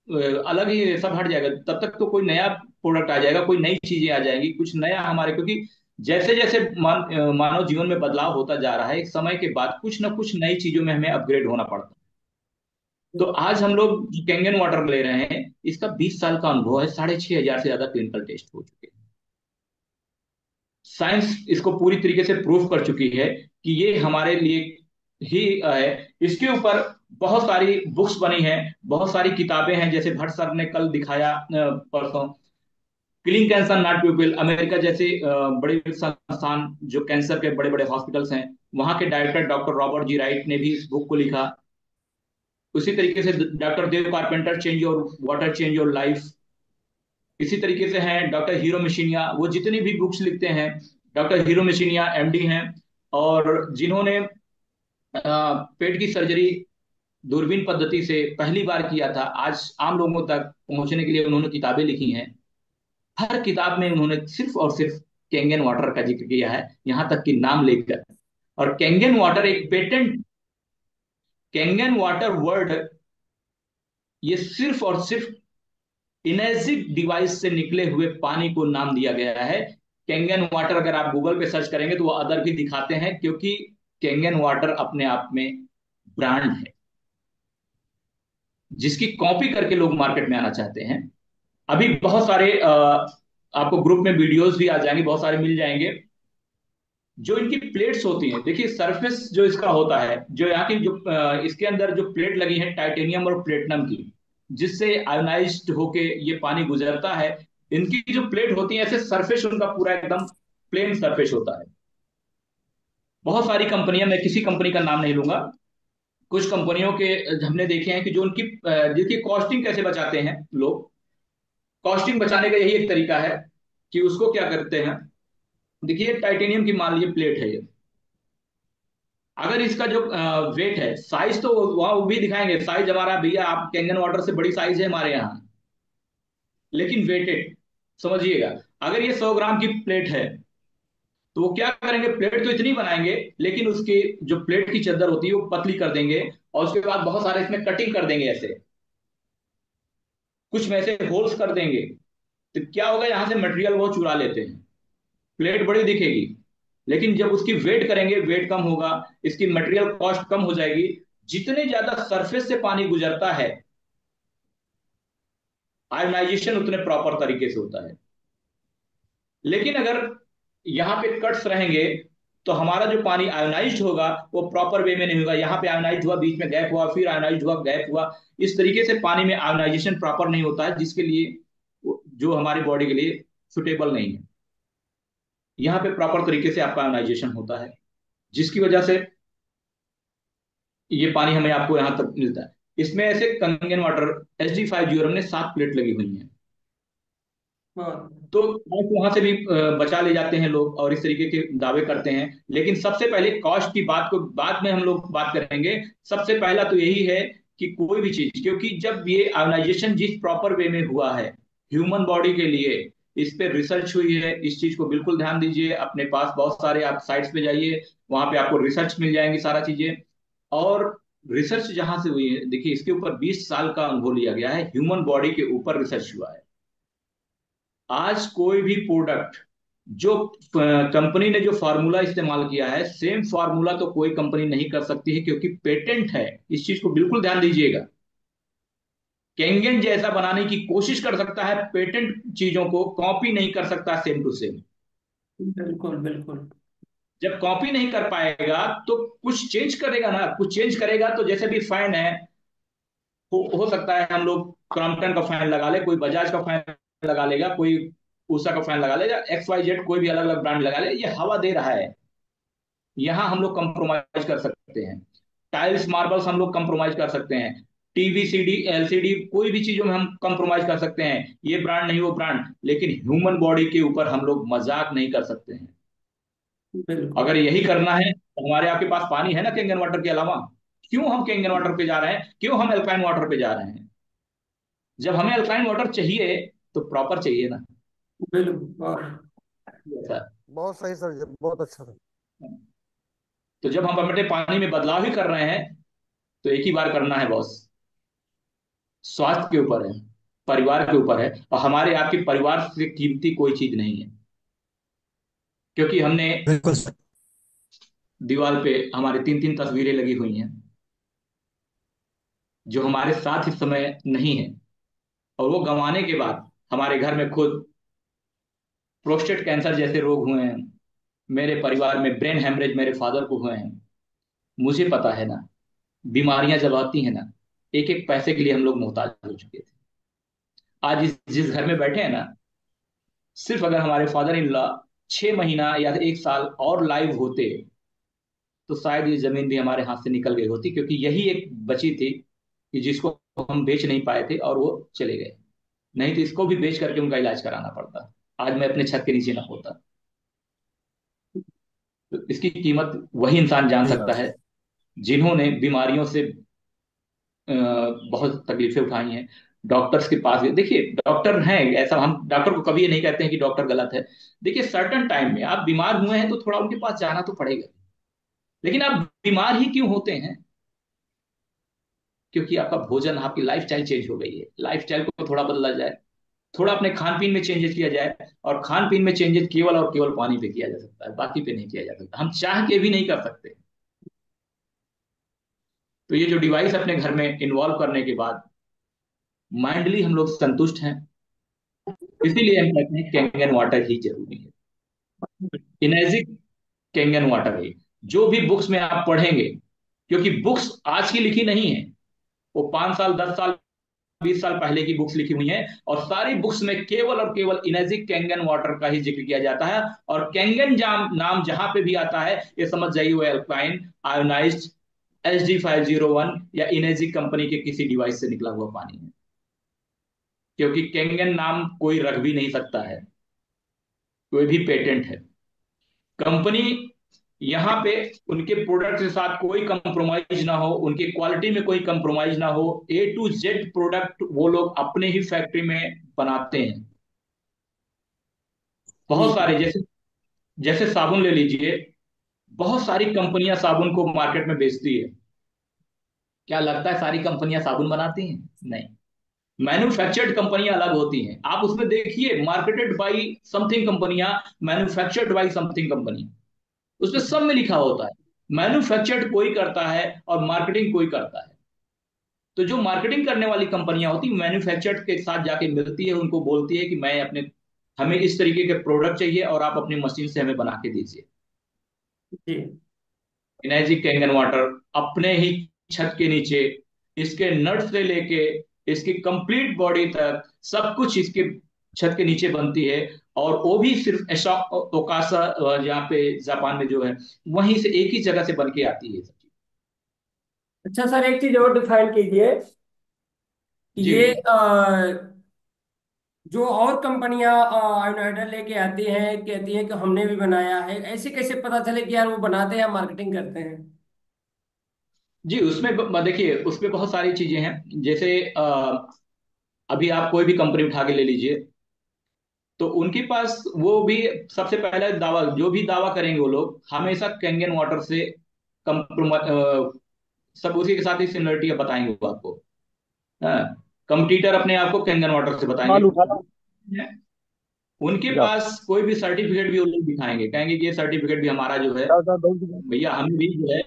अलग ही सब हट जाएगा। तब तक तो कोई नया प्रोडक्ट आ जाएगा, कोई नई चीजें आ जाएंगी, कुछ नया हमारे। क्योंकि जैसे जैसे मानव जीवन में बदलाव होता जा रहा है, एक समय के बाद कुछ ना कुछ नई चीजों में हमें अपग्रेड होना पड़ता है। तो आज हम लोग कैंगन वाटर ले रहे हैं, इसका 20 साल का अनुभव है, 6,500 से ज्यादा क्लिनिकल टेस्ट हो चुके हैं। साइंस इसको पूरी तरीके से प्रूव कर चुकी है कि ये हमारे लिए ही है। इसके ऊपर बहुत सारी बुक्स बनी हैं, बहुत सारी किताबें हैं, जैसे भट्ट सर ने कल दिखाया परसों, killing cancer not people. America जैसे बड़े संस्थान जो कैंसर के बड़े बड़े हॉस्पिटल्स हैं, वहां के director doctor Robert G Wright ने भी इस बुक को लिखा। उसी तरीके से doctor Dave Carpenter, change your water change your life. इसी तरीके से हैं डॉक्टर हीरो मिशिनिया, वो जितनी भी बुक्स लिखते हैं, डॉक्टर हीरो मिशिनिया एमडी हैं। और जिन्होंने पेट की सर्जरी दूरबीन पद्धति से पहली बार किया था, आज आम लोगों तक पहुंचने के लिए उन्होंने किताबें लिखी हैं। हर किताब में उन्होंने सिर्फ और सिर्फ कैंगन वाटर का जिक्र किया है, यहां तक कि नाम लेकर। और कैंगन वाटर एक पेटेंट, कैंगन वाटर वर्ड, ये सिर्फ और सिर्फ इनर्जिक डिवाइस से निकले हुए पानी को नाम दिया गया है कैंगन वाटर। अगर आप गूगल पे सर्च करेंगे तो वो अदर भी दिखाते हैं, क्योंकि कैंगन वाटर अपने आप में ब्रांड है जिसकी कॉपी करके लोग मार्केट में आना चाहते हैं। अभी बहुत सारे आपको ग्रुप में वीडियोस भी आ जाएंगे, बहुत सारे मिल जाएंगे। जो इनकी प्लेट्स होती हैं, देखिए सरफेस जो इसका होता है, जो यहाँ की जो इसके अंदर जो प्लेट लगी है टाइटेनियम और प्लेटिनम की, जिससे आयोनाइज्ड होके ये पानी गुजरता है। इनकी जो प्लेट होती है, ऐसे सरफेस उनका पूरा एकदम प्लेन सरफेस होता है। बहुत सारी कंपनियां, मैं किसी कंपनी का नाम नहीं लूंगा, कुछ कंपनियों के हमने देखे हैं कि जो उनकी जिसकी कॉस्टिंग कैसे बचाते हैं लोग। कॉस्टिंग बचाने का यही एक तरीका है कि उसको क्या करते हैं, देखिए टाइटेनियम की मान लीजिए प्लेट है ये, अगर इसका जो वेट है, साइज तो वहां वो भी दिखाएंगे, साइज हमारा भैया आप कैंगन वाटर से बड़ी साइज है हमारे यहाँ, लेकिन वेटेड समझिएगा। अगर ये 100 ग्राम की प्लेट है तो वो क्या करेंगे, प्लेट तो इतनी बनाएंगे लेकिन उसकी जो प्लेट की चद्दर होती है वो पतली कर देंगे, और उसके बाद बहुत सारे इसमें कटिंग कर देंगे, ऐसे कुछ में ऐसे होल्स कर देंगे। तो क्या होगा, यहां से मटेरियल वो चुरा लेते हैं, प्लेट बड़ी दिखेगी, लेकिन जब उसकी वेट करेंगे वेट कम होगा, इसकी मटेरियल कॉस्ट कम हो जाएगी। जितने ज्यादा सरफेस से पानी गुजरता है, आयोनाइजेशन उतने प्रॉपर तरीके से होता है। लेकिन अगर यहाँ पे कट्स रहेंगे तो हमारा जो पानी आयोनाइज्ड होगा वो प्रॉपर वे में नहीं होगा। यहाँ पे आयोनाइज्ड हुआ, बीच में गैप हुआ, फिर आयोनाइज्ड हुआ, गैप हुआ, इस तरीके से पानी में आयोनाइजेशन प्रॉपर नहीं होता है, जिसके लिए जो हमारी बॉडी के लिए सुटेबल नहीं है। यहाँ पे प्रॉपर तरीके से आपका आयोनाइजेशन होता है, जिसकी वजह से ये पानी हमें आपको यहाँ तक मिलता है। इसमें ऐसे कंगन वाटर HD 5 हमने 7 प्लेट लगी हुई है। हाँ। तो वहां से भी बचा ले जाते हैं लोग और इस तरीके के दावे करते हैं। लेकिन सबसे पहले कॉस्ट की बात को बाद में हम लोग बात करेंगे। सबसे पहला तो यही है कि कोई भी चीज, क्योंकि जब ये आयोनाइजेशन जिस प्रॉपर वे में हुआ है ह्यूमन बॉडी के लिए, इस पे रिसर्च हुई है, इस चीज को बिल्कुल ध्यान दीजिए। अपने पास बहुत सारे आप साइट्स पे जाइए, वहां पे आपको रिसर्च मिल जाएंगी सारा चीजें। और रिसर्च जहां से हुई है, देखिए इसके ऊपर 20 साल का अनुभव लिया गया है, ह्यूमन बॉडी के ऊपर रिसर्च हुआ है। आज कोई भी प्रोडक्ट जो कंपनी ने जो फार्मूला इस्तेमाल किया है, सेम फार्मूला तो कोई कंपनी नहीं कर सकती है, क्योंकि पेटेंट है। इस चीज को बिल्कुल ध्यान दीजिएगा। कैंगन जैसा बनाने की कोशिश कर सकता है, पेटेंट चीजों को कॉपी नहीं कर सकता सेम टू सेम। बिल्कुल बिल्कुल। जब कॉपी नहीं कर पाएगा तो कुछ चेंज करेगा ना, कुछ चेंज करेगा। तो जैसे भी फैन है, हो सकता है हम लोग क्रॉम्पटन का फैन लगा ले, कोई बजाज का फैन लगा लेगा, कोई उषा का फैन लगा लेगा, XYZ कोई भी अलग अलग ब्रांड लगा ले, ये हवा दे रहा है। यहाँ हम लोग कंप्रोमाइज कर सकते हैं, टाइल्स मार्बल्स हम लोग कंप्रोमाइज कर सकते हैं, टीवी सीडी LCD कोई भी चीजों में हम कंप्रोमाइज कर सकते हैं, ये ब्रांड नहीं वो ब्रांड। लेकिन ह्यूमन बॉडी के ऊपर हम लोग मजाक नहीं कर सकते हैं। बिल्कुल अगर यही करना है तो हमारे आपके पास पानी है ना कैंगन वाटर के अलावा, क्यों हम कैंगन वाटर पे जा रहे हैं, क्यों हम एल्काइन वाटर पे जा रहे हैं? जब हमें अल्काइन वाटर चाहिए तो प्रॉपर चाहिए ना। बिल्कुल। ऐसा। बहुत सही सर जी, बहुत अच्छा सर। तो जब हम अपने पानी में बदलाव ही कर रहे हैं तो एक ही बार करना है बॉस। स्वास्थ्य के ऊपर है, परिवार के ऊपर है, और हमारे आपके परिवार से कीमती कोई चीज नहीं है। क्योंकि हमने बिल्कुल सर। दीवार पे हमारे 3 3 तस्वीरें लगी हुई हैं जो हमारे साथ इस समय नहीं है, और वो गंवाने के बाद हमारे घर में खुद प्रोस्टेट कैंसर जैसे रोग हुए हैं, मेरे परिवार में ब्रेन हेमरेज मेरे फादर को हुए हैं। मुझे पता है ना, बीमारियां जब आती हैं ना, एक एक पैसे के लिए हम लोग मोहताज हो चुके थे। आज जिस घर में बैठे हैं ना, सिर्फ अगर हमारे फादर इन लॉ 6 महीना या 1 साल और लाइव होते तो शायद ये जमीन भी हमारे हाथ से निकल गई होती, क्योंकि यही एक बची थी कि जिसको हम बेच नहीं पाए थे और वो चले गए। नहीं तो इसको भी बेच करके उनका इलाज कराना पड़ता, आज मैं अपने छत के नीचे ना होता। तो इसकी कीमत वही इंसान जान जी सकता हाँ। है जिन्होंने बीमारियों से बहुत तकलीफें उठाई हैं। डॉक्टर्स के पास देखिए, डॉक्टर हैं, ऐसा हम डॉक्टर को कभी ये नहीं कहते हैं कि डॉक्टर गलत है। देखिए सर्टन टाइम में आप बीमार हुए हैं तो थोड़ा उनके पास जाना तो पड़ेगा। लेकिन आप बीमार ही क्यों होते हैं? क्योंकि आपका भोजन, आपकी लाइफस्टाइल चेंज हो गई है। लाइफस्टाइल को थोड़ा बदला जाए, थोड़ा अपने खान पीन में चेंजेस किया जाए, और खान पीन में चेंजेस केवल और केवल पानी पे किया जा सकता है, बाकी पे नहीं किया जा सकता, हम चाह के भी नहीं कर सकते। तो ये जो डिवाइस अपने घर में इन्वॉल्व करने के बाद माइंडली हम लोग संतुष्ट हैं, इसीलिए हम कहते हैं कैंगन वाटर ही जरूरी है। इनर्जिक कैंगन वाटर है। जो भी बुक्स में आप पढ़ेंगे, क्योंकि बुक्स आज की लिखी नहीं है, वो 5 साल 10 साल 20 साल पहले की बुक्स लिखी हुई हैं, और सारी बुक्स में केवल और केवल इनर्जिक कैंगन वाटर का ही जिक्र किया जाता है। और कैंगन जाम नाम जहां पे भी आता है, ये समझ जाइए वो एल्काइन आयोनाइज्ड HD501 या इनर्जिक कंपनी के किसी डिवाइस से निकला हुआ पानी है, क्योंकि कैंगन नाम कोई रख भी नहीं सकता है, कोई भी पेटेंट है। कंपनी यहाँ पे उनके प्रोडक्ट के साथ कोई कंप्रोमाइज ना हो, उनकी क्वालिटी में कोई कंप्रोमाइज ना हो, A to Z प्रोडक्ट वो लोग अपने ही फैक्ट्री में बनाते हैं। बहुत जी सारे, जैसे जैसे साबुन ले लीजिए, बहुत सारी कंपनियां साबुन को मार्केट में बेचती है। क्या लगता है सारी कंपनियां साबुन बनाती हैं? नहीं। मैन्युफैक्चर्ड कंपनियां अलग होती हैं, आप उसमें देखिए, मार्केटेड बाई समथिंग कंपनियां, मैन्युफैक्चर्ड बाई समथिंग कंपनी, उसमें सब में लिखा होता है मैन्युफैक्चर्ड कोई करता है और मार्केटिंग कोई करता है। तो जो मार्केटिंग करने वाली कंपनियां होती, मैन्युफैक्चर्ड के साथ जाके मिलती है, उनको बोलती है कि मैं अपने, हमें इस तरीके के प्रोडक्ट चाहिए और आप अपनी मशीन से हमें बना के दीजिए। जी। इनर्जिक कैंगन वाटर अपने ही छत के नीचे, इसके नट से लेके इसकी कंप्लीट बॉडी तक सब कुछ इसके छत के नीचे बनती है। और वो भी सिर्फ ओकासा, जहाँ पे जापान में जो है, वहीं से एक ही जगह से बन के आती है सब चीज। अच्छा सर, एक चीज और डिफाइन कीजिए। जी ये जो और कंपनियां आयोनाइडर लेके आती हैं, कहती हैं कि हमने भी बनाया है, ऐसे कैसे पता चले कि यार वो बनाते हैं या मार्केटिंग करते हैं? जी, उसमें देखिए, उसमें बहुत सारी चीजें हैं। जैसे अभी आप कोई भी कंपनी उठा के ले लीजिए, तो उनके पास वो भी सबसे पहले दावा, जो भी दावा करेंगे वो लोग हमेशा कैंगन वाटर से कंप्रोमाइज, सब उसी के साथ ही सिमिलरिटी बताएंगे वो आपको। हाँ, कंपटीटर अपने आप को कैंगन वाटर से बताएंगे। माल उठाना उनके जाओ पास कोई भी सर्टिफिकेट भी वो लोग दिखाएंगे, कहेंगे कि ये सर्टिफिकेट भी हमारा जो है, जाओ जाओ जल्दी जाओ। भैया हमें भी जो है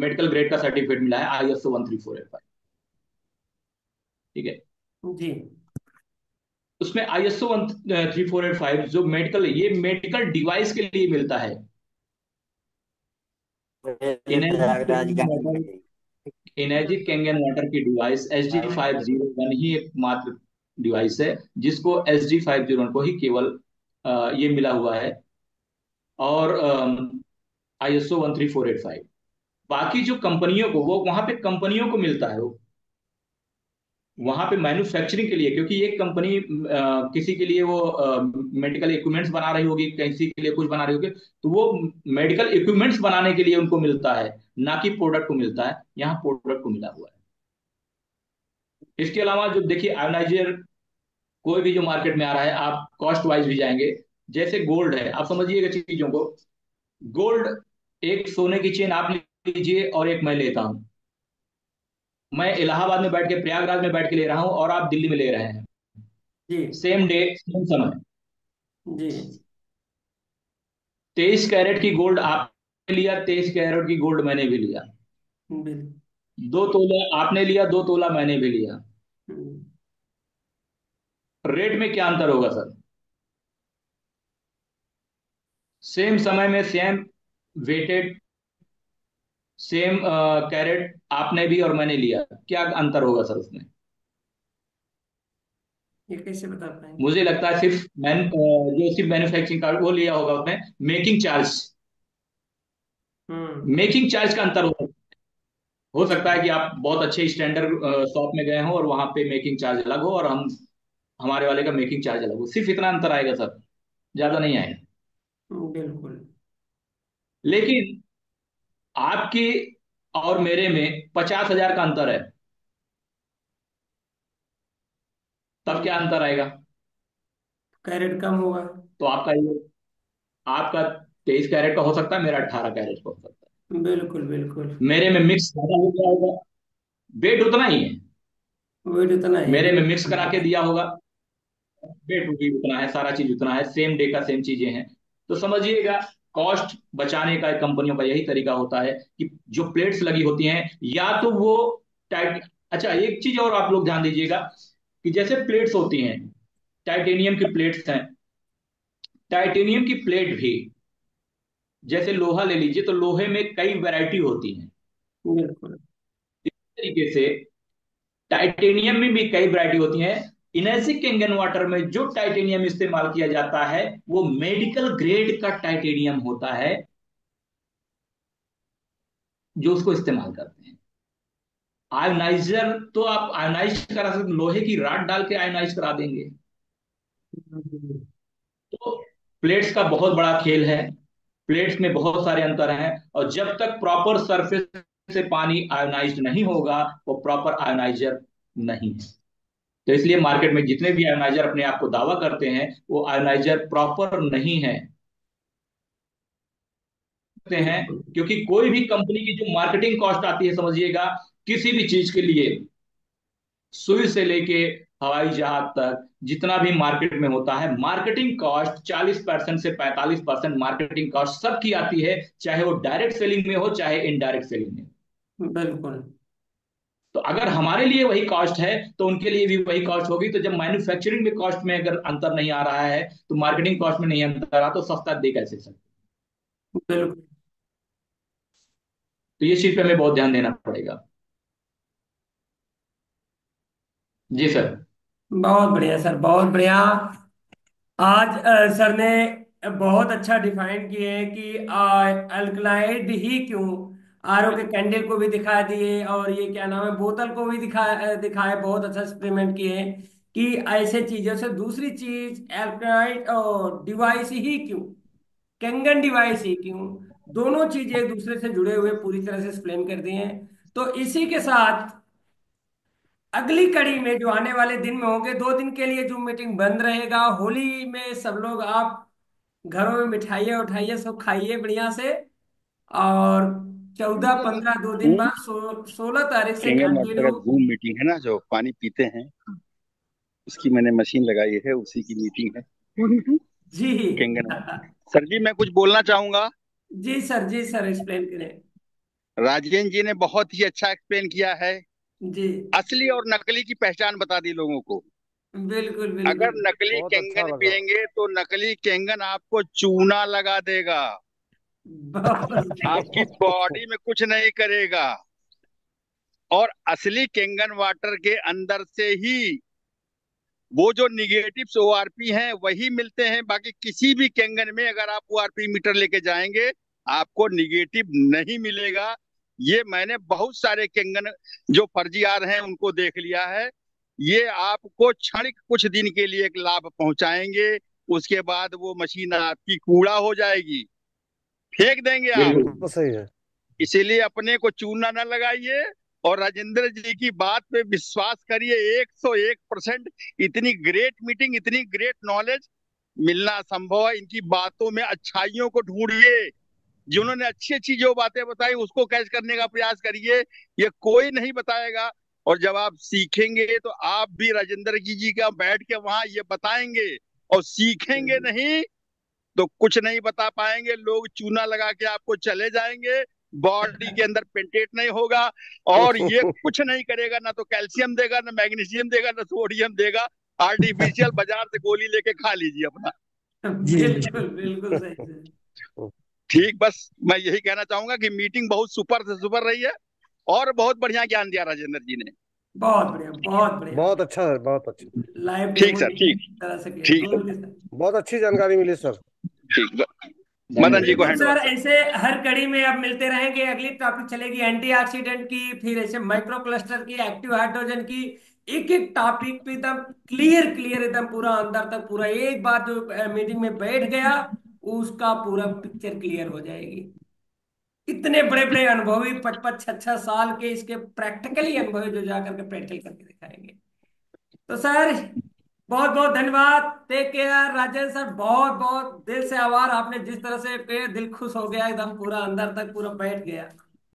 मेडिकल ग्रेड का सर्टिफिकेट मिला है, ISO 13485। ठीक है। जी उसमें ISO 13485 जो मेडिकल, ये मेडिकल डिवाइस के लिए मिलता है। प्रयागराज गाड़ी एनर्जिक कैंगन वाटर की डिवाइस SD501 ही एकमात्र डिवाइस है जिसको SD501 को ही केवल ये मिला हुआ है, और ISO 13485। बाकी जो कंपनियों को, वो वहां पे कंपनियों को मिलता है, वो वहां पे मैन्युफैक्चरिंग के लिए, क्योंकि एक कंपनी किसी के लिए वो मेडिकल इक्विपमेंट्स बना रही होगी, किसी के लिए कुछ बना रही होगी, तो वो मेडिकल इक्विपमेंट्स बनाने के लिए उनको मिलता है, ना कि प्रोडक्ट को मिलता है। यहाँ प्रोडक्ट को मिला हुआ है। इसके अलावा जो देखिए, आयोनाइजर कोई भी जो मार्केट में आ रहा है, आप कॉस्ट वाइज भी जाएंगे, जैसे गोल्ड है, आप समझिएगा चीजों को। गोल्ड, एक सोने की चेन आप लीजिए और एक मैं लेता हूं, मैं इलाहाबाद में बैठ के, प्रयागराज में बैठ के ले रहा हूं, और आप दिल्ली में ले रहे हैं, जी सेम डे सेम समय। जी 23 कैरेट की गोल्ड आपने लिया, 23 कैरेट की गोल्ड मैंने भी लिया, बिल 2 तोला आपने लिया, 2 तोला मैंने भी लिया, हम्म, रेट में क्या अंतर होगा सर? सेम समय में सेम वेटेड, सेम कैरेट आपने भी और मैंने लिया, क्या अंतर होगा सर उसमें? ये कैसे बता पाएंगे? मुझे लगता है सिर्फ जो सिर्फ मैन्युफैक्चरिंग का वो लिया होगा उसमें, मेकिंग चार्ज, हम्म मेकिंग चार्ज का अंतर होगा। हो सकता है कि आप बहुत अच्छे स्टैंडर्ड शॉप में गए हो और वहां पे मेकिंग चार्ज अलग हो, और हमारे वाले का मेकिंग चार्ज अलग हो, सिर्फ इतना अंतर आएगा सर, ज्यादा नहीं आएगा। बिल्कुल। लेकिन आपकी और मेरे में 50,000 का अंतर है, तब क्या अंतर आएगा? कैरेट कम होगा। तो आपका 23 कैरेट का हो सकता है, मेरा 18 कैरेट का हो सकता बिल्कुल बिल्कुल। है, मेरे में मिक्स ज्यादा हो गया होगा, वेट उतना ही है, वेट उतना ही है। मेरे में मिक्स करा के दिया होगा, वेट भी उतना है, सारा चीज उतना है, सेम डे का सेम चीजें हैं। तो समझिएगा, कॉस्ट बचाने का कंपनियों का यही तरीका होता है कि जो प्लेट्स लगी होती हैं या तो वो टाइट। अच्छा, एक चीज और आप लोग ध्यान दीजिएगा कि जैसे प्लेट्स होती हैं, टाइटेनियम की प्लेट्स हैं, टाइटेनियम की प्लेट भी, जैसे लोहा ले लीजिए तो लोहे में कई वैरायटी होती है। बिल्कुल। इस तरीके से टाइटेनियम में भी कई वैरायटी होती है। इनर्जी किंगन वाटर में जो टाइटेनियम इस्तेमाल किया जाता है वो मेडिकल ग्रेड का टाइटेनियम होता है, जो उसको इस्तेमाल करते हैं। आयोनाइजर तो आप आयोनाइज करा सकते, लोहे की रॉड डाल के आयोनाइज करा देंगे। तो प्लेट्स का बहुत बड़ा खेल है, प्लेट्स में बहुत सारे अंतर हैं, और जब तक प्रॉपर सरफेस से पानी आयोनाइज नहीं होगा वो प्रॉपर आयोनाइजर नहीं है। तो इसलिए मार्केट में जितने भी आयोनाइजर अपने आप को दावा करते हैं वो आयोनाइजर प्रॉपर नहीं है। हैं बिल्कुल। क्योंकि कोई भी कंपनी की जो मार्केटिंग कॉस्ट आती है, समझिएगा, किसी भी चीज के लिए, सुई से लेके हवाई जहाज तक जितना भी मार्केट में होता है, मार्केटिंग कॉस्ट 40% से 45% मार्केटिंग कॉस्ट सबकी आती है, चाहे वो डायरेक्ट सेलिंग में हो चाहे इनडायरेक्ट सेलिंग में। बिल्कुल। तो अगर हमारे लिए वही कॉस्ट है तो उनके लिए भी वही कॉस्ट होगी। तो जब मैन्युफैक्चरिंग में कॉस्ट में अगर अंतर नहीं आ रहा है तो मार्केटिंग कॉस्ट में नहीं अंतर आ रहा, तो सस्ता दे कैसे सकते। बिल्कुल। तो ये चीज पे हमें बहुत ध्यान देना पड़ेगा। जी सर। बहुत बढ़िया सर, बहुत बढ़िया। आज सर ने बहुत अच्छा डिफाइन किए हैं कि अल्कलाइड ही क्यों। आरओ के कैंडल को भी दिखा दिए, और ये क्या नाम है, बोतल को भी दिखाए, बहुत अच्छा एक्सपेरिमेंट किए हैं कि ऐसे चीजों से। दूसरी चीज, अल्कलाइड और डिवाइस ही क्यों, कैंगन डिवाइस ही क्यों, दोनों चीज एक दूसरे से जुड़े हुए पूरी तरह से एक्सप्लेन कर दिए हैं। तो इसी के साथ अगली कड़ी में जो आने वाले दिन में होंगे, 2 दिन के लिए जूम मीटिंग बंद रहेगा। होली में सब लोग आप घरों में मिठाइयाँ उठाइए, सब खाइए बढ़िया से। और 14-15 2 दिन हम्म, बाद 16 तारीख से किंगन वाटर का कंटिन्यू। जूम मीटिंग है ना, जो पानी पीते हैं उसकी मैंने मशीन लगाई है, उसी की मीटिंग है। जी। किंगन वाटर। सर जी, मैं कुछ बोलना चाहूंगा। जी सर, जी सर, एक्सप्लेन करें। राजेंद्र जी ने बहुत ही अच्छा एक्सप्लेन किया है। जी। असली और नकली की पहचान बता दी लोगों को। बिल्कुल अगर बिल्कुल। नकली बहुत अच्छा केंगन लगा। पिएंगे तो नकली केंगन आपको चूना लगा देगा, आपकी बहुत बॉडी में कुछ नहीं करेगा। और असली केंगन वाटर के अंदर से ही वो जो निगेटिव ओआरपी हैं वही मिलते हैं। बाकी किसी भी केंगन में अगर आप ओआरपी मीटर लेके जाएंगे आपको निगेटिव नहीं मिलेगा। ये मैंने बहुत सारे केंगन जो फर्जी आ रहे हैं उनको देख लिया है। ये आपको क्षणिक कुछ दिन के लिए एक लाभ पहुंचाएंगे, उसके बाद वो मशीन आपकी कूड़ा हो जाएगी, फेंक देंगे आप। बिल्कुल। बिल्कुल सही है। इसीलिए अपने को चूना न लगाइए और राजेंद्र जी की बात पे विश्वास करिए 101%। इतनी ग्रेट मीटिंग, इतनी ग्रेट नॉलेज मिलना असंभव है। इनकी बातों में अच्छाइयों को ढूंढिए, जिन्होंने अच्छी अच्छी जो बातें बताई उसको कैच करने का प्रयास करिए, ये कोई नहीं बताएगा। और जब आप सीखेंगे तो आप भी राजेंद्र जी का बैठ के वहां ये बताएंगे, और सीखेंगे नहीं तो कुछ नहीं बता पाएंगे। लोग चूना लगा के आपको चले जाएंगे, बॉडी के अंदर पेंटेट नहीं होगा, और ये कुछ नहीं करेगा, ना तो कैल्शियम देगा, ना मैग्नीशियम देगा, ना सोडियम देगा। आर्टिफिशियल बाजार से गोली लेके खा लीजिए अपना। जी बिल्कुल बिल्कुल सही सही। ठीक, बस मैं यही कहना चाहूंगा कि मीटिंग बहुत सुपर से सुपर रही है, और बहुत बढ़िया ज्ञान दिया राजेंद्र जी ने। बहुत बढ़िया, बहुत बढ़िया। बहुत अच्छा है, बहुत अच्छा। लाइव ठीक डेमो सर, ठीक। तरह से क्लियर, ठीक ओके सर। बहुत अच्छी जानकारी मिली सर। ठीक। मदन जी को बिल्कुल हैंड ओवर सर, सर। ऐसे हर कड़ी में अब मिलते रहेंगे। अगली टॉपिक चलेगी एंटीऑक्सीडेंट की, फिर ऐसे माइक्रो क्लस्टर की, एक्टिव हाइड्रोजन की। एक एक टॉपिक पे एकदम क्लियर क्लियर, एकदम पूरा अंदर तक, पूरा एक बार जो मीटिंग में बैठ गया उसका पूरा पिक्चर क्लियर हो जाएगी। इतने बड़े बड़े अनुभवी 55-66 साल के इसके प्रैक्टिकली अनुभवी जो जाकर के प्रैक्टिकल करके दिखाएंगे। तो सर, बहुत बहुत धन्यवाद। टेक केयर राजेश सर, बहुत बहुत दिल से आभार। आपने जिस तरह से पे दिल खुश हो गया, एकदम पूरा अंदर तक पूरा बैठ गया।